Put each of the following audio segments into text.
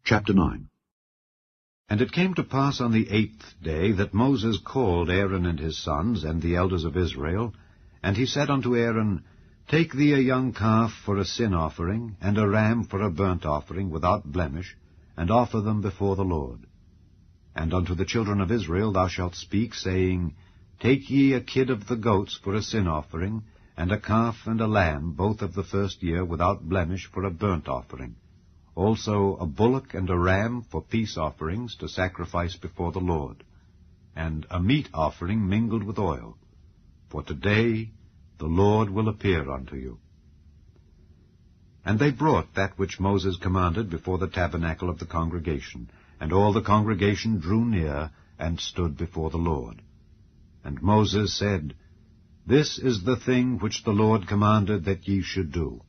Chapter 9. And it came to pass on the 8th day that Moses called Aaron and his sons and the elders of Israel, and he said unto Aaron, Take thee a young calf for a sin offering, and a ram for a burnt offering without blemish, and offer them before the Lord. And unto the children of Israel thou shalt speak, saying, Take ye a kid of the goats for a sin offering, and a calf and a lamb, both of the first year, without blemish, for a burnt offering. Also a bullock and a ram for peace offerings to sacrifice before the Lord, and a meat offering mingled with oil. For today the Lord will appear unto you. And they brought that which Moses commanded before the tabernacle of the congregation, and all the congregation drew near and stood before the Lord. And Moses said, This is the thing which the Lord commanded that ye should do.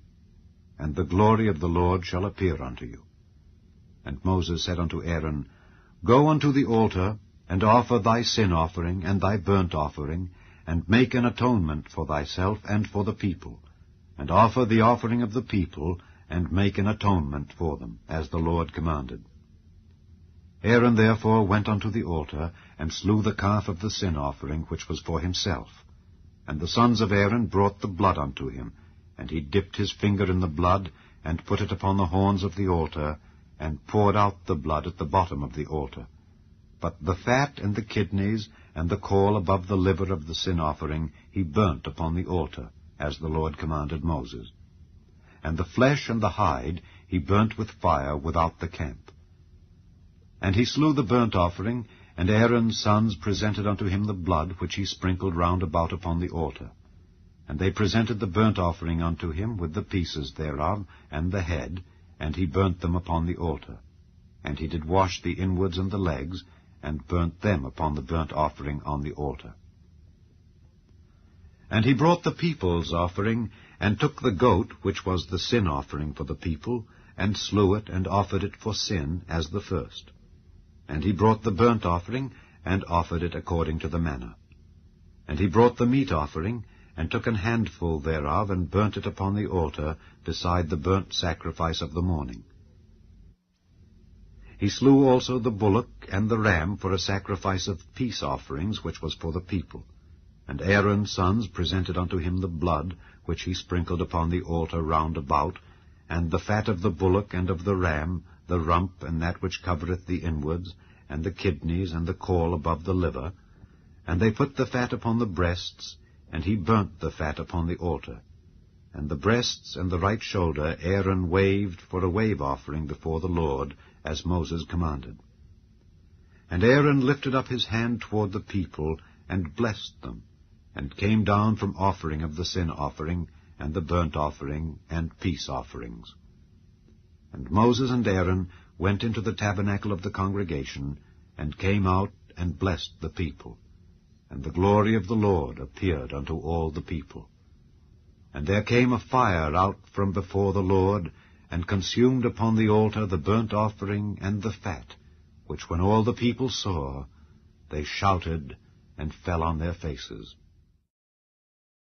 And the glory of the Lord shall appear unto you. And Moses said unto Aaron, Go unto the altar, and offer thy sin offering and thy burnt offering, and make an atonement for thyself and for the people, and offer the offering of the people, and make an atonement for them, as the Lord commanded. Aaron therefore went unto the altar, and slew the calf of the sin offering, which was for himself. And the sons of Aaron brought the blood unto him, and he dipped his finger in the blood, and put it upon the horns of the altar, and poured out the blood at the bottom of the altar. But the fat and the kidneys, and the caul above the liver of the sin offering, he burnt upon the altar, as the Lord commanded Moses. And the flesh and the hide he burnt with fire without the camp. And he slew the burnt offering, and Aaron's sons presented unto him the blood, which he sprinkled round about upon the altar. And they presented the burnt offering unto him, with the pieces thereof, and the head, and he burnt them upon the altar. And he did wash the inwards and the legs, and burnt them upon the burnt offering on the altar. And he brought the people's offering, and took the goat, which was the sin offering for the people, and slew it, and offered it for sin, as the first. And he brought the burnt offering, and offered it according to the manner. And he brought the meat offering, and took an handful thereof, and burnt it upon the altar, beside the burnt sacrifice of the morning. He slew also the bullock and the ram for a sacrifice of peace offerings, which was for the people. And Aaron's sons presented unto him the blood, which he sprinkled upon the altar round about, and the fat of the bullock and of the ram, the rump, and that which covereth the inwards, and the kidneys, and the caul above the liver. And they put the fat upon the breasts, and he burnt the fat upon the altar. And the breasts and the right shoulder Aaron waved for a wave offering before the Lord, as Moses commanded. And Aaron lifted up his hand toward the people, and blessed them, and came down from offering of the sin offering, and the burnt offering, and peace offerings. And Moses and Aaron went into the tabernacle of the congregation, and came out and blessed the people. And the glory of the Lord appeared unto all the people. And there came a fire out from before the Lord, and consumed upon the altar the burnt offering and the fat, which when all the people saw, they shouted and fell on their faces.